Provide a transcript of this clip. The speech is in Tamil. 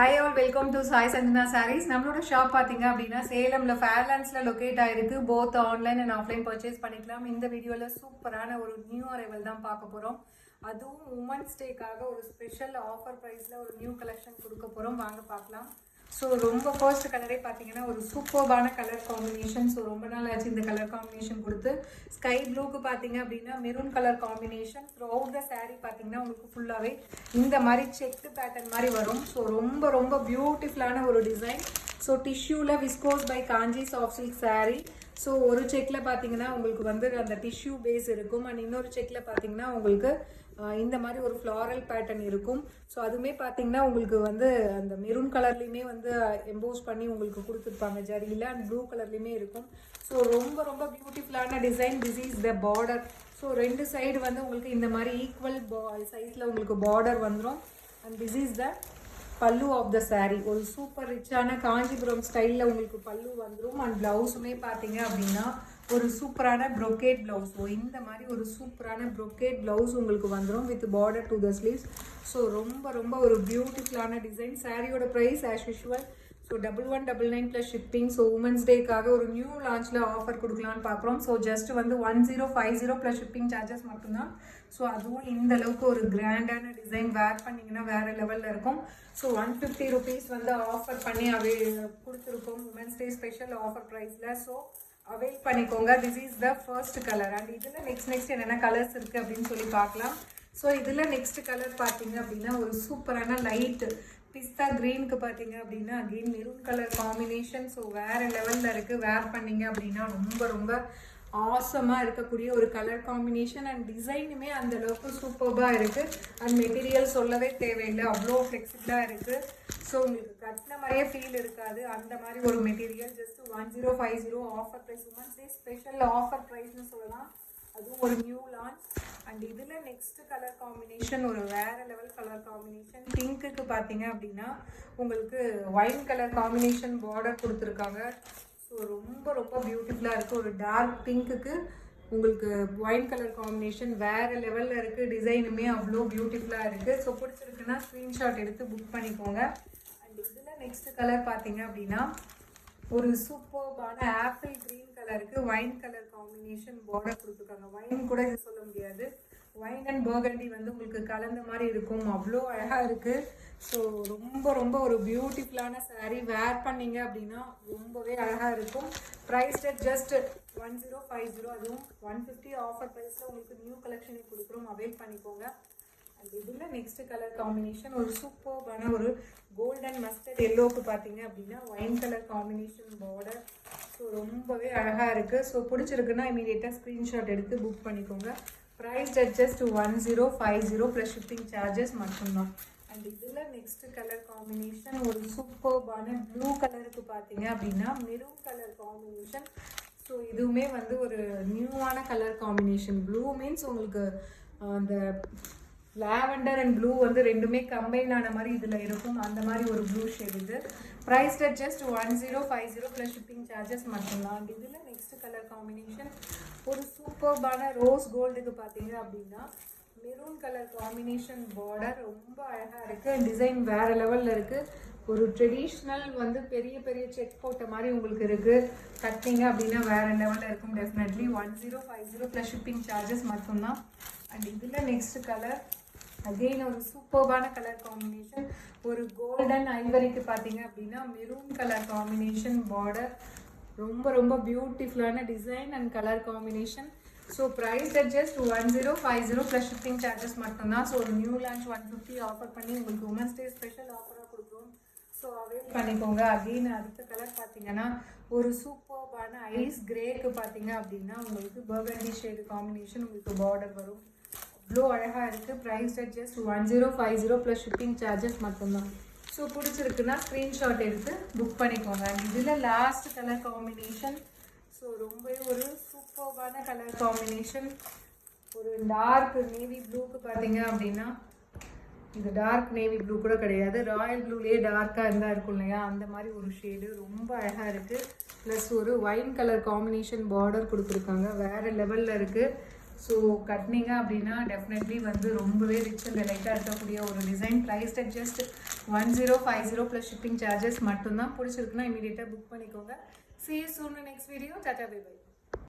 Hi all, welcome to Sai Chandana sarees. நம்மளோட ஷாப் பார்த்தீங்க அப்படின்னா சேலம்ல ஃபேர்லாண்ட்ஸில் லொக்கேட் ஆயிருக்கு. Both online and offline purchase பண்ணிக்கலாம். இந்த வீடியோவில் சூப்பரான ஒரு நியூ அரைவல் தான் பார்க்க போகிறோம். அதுவும் உமன்ஸ் டேக்காக ஒரு ஸ்பெஷல் ஆஃபர் ப்ரைஸில் ஒரு நியூ கலெக்ஷன் கொடுக்க போகிறோம். வாங்க பார்க்கலாம். ஸோ ரொம்ப ஃபர்ஸ்ட் கலரே பார்த்தீங்கன்னா ஒரு சூப்பர்பான கலர் காம்பினேஷன். ஸோ ரொம்ப நாள் ஆச்சு இந்த கலர் காம்பினேஷன் கொடுத்து. ஸ்கை ப்ளூக்கு பார்த்தீங்க அப்படின்னா maroon colour combination. Through out the sari பார்த்தீங்கன்னா உங்களுக்கு ஃபுல்லாகவே இந்த மாதிரி செக்டு பேட்டர்ன் மாதிரி வரும். ஸோ ரொம்ப ரொம்ப பியூட்டிஃபுல்லான ஒரு டிசைன். ஸோ டிஷ்யூவில் viscose by Kanchi soft silk sari. So ஒரு செக்கில் பார்த்தீங்கன்னா உங்களுக்கு வந்து அந்த டிஷ்யூ பேஸ் இருக்கும். அண்ட் இன்னொரு செக்கில் பார்த்தீங்கன்னா உங்களுக்கு இந்த மாதிரி ஒரு ஃப்ளாரல் பேட்டர்ன் இருக்கும். ஸோ அதுவுமே பார்த்தீங்கன்னா உங்களுக்கு வந்து அந்த மெரூன் கலர்லேயுமே வந்து எம்போஸ் பண்ணி உங்களுக்கு கொடுத்துருப்பாங்க ஜரியில். அண்ட் ப்ளூ கலர்லேயுமே இருக்கும். ஸோ ரொம்ப ரொம்ப பியூட்டிஃபுல்லான design. This is the border. So ரெண்டு சைடு வந்து உங்களுக்கு இந்த மாதிரி ஈக்குவல் சைஸில் உங்களுக்கு பார்டர் வந்துடும். அண்ட் திஸ் இஸ் த பல்லு ஆஃப் த சாரீ. ஒரு சூப்பர் ரிச்சான காஞ்சிபுரம் ஸ்டைலில் உங்களுக்கு பல்லு வந்துடும். அண்ட் ப்ளவுஸுமே பார்த்தீங்க அப்படின்னா ஒரு சூப்பரான ப்ரொக்கேட் ப்ளவுஸ். ஸோ இந்த மாதிரி ஒரு சூப்பரான ப்ரொக்கேட் ப்ளவுஸ் உங்களுக்கு வந்துடும் with border to the sleeves. So ரொம்ப ரொம்ப ஒரு பியூட்டிஃபுல்லான டிசைன். சாரியோட price as usual so 1199 plus shipping. So women's டேக்காக ஒரு நியூ லான்ச்சில் ஆஃபர் கொடுக்கலான்னு பார்க்குறோம். ஸோ ஜஸ்ட் வந்து 1050 ப்ளஸ் ஷிப்பிங் சார்ஜஸ் மட்டும்தான். ஸோ அதுவும் இந்த அளவுக்கு ஒரு கிராண்டான டிசைன் வேர் பண்ணிங்கன்னா வேறு லெவலில் இருக்கும். ஸோ 150 ருபீஸ் வந்து ஆஃபர் பண்ணி கொடுத்துருக்கோம் உமன்ஸ் டே ஸ்பெஷல் ஆஃபர் ப்ரைஸில். ஸோ அவைல் பண்ணிக்கோங்க. This is the first colour. And இதில் நெக்ஸ்ட் என்னென்ன கலர்ஸ் இருக்குது அப்படின்னு சொல்லி பார்க்கலாம். ஸோ இதில் நெக்ஸ்ட் கலர் பார்த்தீங்க அப்படின்னா ஒரு சூப்பரான லைட் பிஸ்தா க்ரீனுக்கு பார்த்தீங்க அப்படின்னா again maroon colour combination. So வேறு லெவலில் இருக்குது. வேர் பண்ணிங்க அப்படின்னா ரொம்ப ரொம்ப ஆசமாக இருக்கக்கூடிய ஒரு கலர் காம்பினேஷன். அண்ட் டிசைனுமே அந்த அளவுக்கு சூப்பர்பாக இருக்குது. அண்ட் மெட்டீரியல் சொல்லவே தேவையில்லை, அவ்வளோ ஃப்ளெக்சிபிளாக இருக்குது. ஸோ உங்களுக்கு கட்டின மாதிரியே ஃபீல் இருக்காது. அந்த மாதிரி ஒரு material. Just 1050 offer price. Women's day special offer ப்ரைஸ்னு சொல்லலாம். அதுவும் ஒரு நியூ லான்ச். அண்ட் இதில் நெக்ஸ்ட் கலர் காம்பினேஷன் ஒரு வேறு லெவல் கலர் காம்பினேஷன். பிங்க்குக்கு பார்த்தீங்க அப்படின்னா உங்களுக்கு ஒயிட் கலர் காம்பினேஷன் பார்டர் கொடுத்துருக்காங்க. ஸோ ரொம்ப ரொம்ப பியூட்டிஃபுல்லாக இருக்குது. ஒரு டார்க் பிங்க்குக்கு உங்களுக்கு ஒயிட் கலர் காம்பினேஷன் வேறு லெவலில் இருக்குது. டிசைனுமே அவ்வளோ பியூட்டிஃபுல்லாக இருக்குது. ஸோ பிடிச்சிருக்குன்னா ஸ்க்ரீன்ஷாட் எடுத்து புக் பண்ணிக்கோங்க. அண்ட் இதில் நெக்ஸ்ட் கலர் பார்த்தீங்க அப்படின்னா ஒரு சூப்பர்பான ஆப்பிள் க்ரீன் கலருக்கு ஒயின் கலர் காம்பினேஷன் பார்டர் கொடுத்துருக்காங்க. ஒயின் கூட இது சொல்ல முடியாது, ஒயின் அண்ட் பர்கண்டி வந்து உங்களுக்கு கலந்த மாதிரி இருக்கும். அவ்வளோ அழகாக இருக்குது. ஸோ ரொம்ப ரொம்ப ஒரு பியூட்டிஃபுல்லான சாரீ. வேர் பண்ணிங்க அப்படின்னா ரொம்பவே அழகாக இருக்கும். Price just 1050. அதுவும் 150 ஆஃபர் ப்ரைஸில் உங்களுக்கு நியூ கலெக்ஷனே கொடுக்குறோம். அவைல் பண்ணிக்கோங்க. அண்ட் இதில் நெக்ஸ்ட் கலர் காம்பினேஷன் ஒரு சூப்பர்பான ஒரு கோல்டன் மஸ்டர்ட் எல்லோவுக்கு பார்த்தீங்க அப்படின்னா wine colour combination border. So ரொம்பவே அழகாக இருக்குது. ஸோ பிடிச்சிருக்குன்னா இமீடியட்டாக ஸ்க்ரீன்ஷாட் எடுத்து புக் பண்ணிக்கோங்க. Price just 1050 plus shipping charges மட்டும்தான். அண்ட் இதில் நெக்ஸ்ட் கலர் காம்பினேஷன் ஒரு சூப்பர்பான ப்ளூ கலருக்கு பார்த்தீங்க அப்படின்னா மெரூன் கலர் காம்பினேஷன். ஸோ இதுவுமே வந்து ஒரு நியூவான கலர் காம்பினேஷன். ப்ளூ மீன்ஸ் உங்களுக்கு அந்த லாவெண்டர் அண்ட் ப்ளூ வந்து ரெண்டுமே கம்பைன் ஆன மாதிரி இதில் இருக்கும். அந்த மாதிரி ஒரு ப்ளூ ஷேட் இது. Price just 1050 plus shipping charges மட்டும்தான். அண்ட் இதில் நெக்ஸ்ட் கலர் காம்பினேஷன் ஒரு சூப்பர்பான ரோஸ் கோல்டுக்கு பார்த்தீங்க அப்படின்னா மெரூன் கலர் காம்பினேஷன் பார்டர். ரொம்ப அழகாக இருக்குது. டிசைன் வேறு லெவலில் இருக்குது. ஒரு ட்ரெடிஷ்னல் வந்து பெரிய பெரிய செக் போட்ட மாதிரி உங்களுக்கு இருக்குது. கட்டிங்க அப்படின்னா வேறு லெவலில் இருக்கும். டெஃபினெட்லி 1050 ப்ளஸ் ஷிப்பிங் சார்ஜஸ் மட்டும்தான். அண்ட் இதில் நெக்ஸ்ட் கலர் அகெயின் ஒரு சூப்பர்பான கலர் காம்பினேஷன். ஒரு கோல்டன் ஐவரிக்கு பார்த்தீங்க அப்படின்னா மெரூன் கலர் காம்பினேஷன் பார்டர். ரொம்ப ரொம்ப பியூட்டிஃபுல்லான design and colour combination. So price just 1050 plus shipping charges மட்டும்தான். ஸோ ஒரு நியூ லான்ச் 150 ஆஃபர் பண்ணி உங்களுக்கு உமன்ஸ் டே ஸ்பெஷல் ஆஃபராக கொடுக்குறோம். ஸோ அவைல் பண்ணிக்கோங்க. அகெயின் அடுத்த கலர் பார்த்தீங்கன்னா ஒரு சூப்பர்பான ஐஸ் கிரேக்கு பார்த்தீங்க அப்படின்னா உங்களுக்கு பர்கண்டி ஷேடு காம்பினேஷன் உங்களுக்கு பார்டர் வரும். அவ்வளோ அழகாக இருக்குது. Price just 1050 plus shipping charges மட்டும்தான். ஸோ பிடிச்சிருக்குன்னா ஸ்க்ரீன்ஷாட் எடுத்து புக் பண்ணிக்கோங்க. அண்ட் இதில் லாஸ்ட் கலர் காம்பினேஷன் ஸோ ரொம்பவே ஒரு சூப்பர்பான கலர் காம்பினேஷன். ஒரு டார்க் நேவி ப்ளூக்கு பார்த்தீங்க அப்படின்னா இது டார்க் நேவி ப்ளூ கூட கிடையாது, ராயல் ப்ளூலேயே டார்க்காக இருந்தால் இருக்கும் இல்லையா, அந்த மாதிரி ஒரு ஷேடு ரொம்ப அழகாக இருக்குது. ப்ளஸ் ஒரு ஒயின் கலர் காம்பினேஷன் பார்டர் கொடுத்துருக்காங்க. வேறு லெவலில் இருக்குது. ஸோ கட்டினீங்க அப்படின்னா டெஃபினெட்லி வந்து ரொம்பவே ரிச் அண்ட் எலைட்டாக இருக்கக்கூடிய ஒரு design. Price at just 1050 plus shipping charges மட்டும்தான். பிடிச்சிருக்குன்னா இமீடியட்டாக புக் பண்ணிக்கோங்க. See you soon in the next video. Tata, bye bye.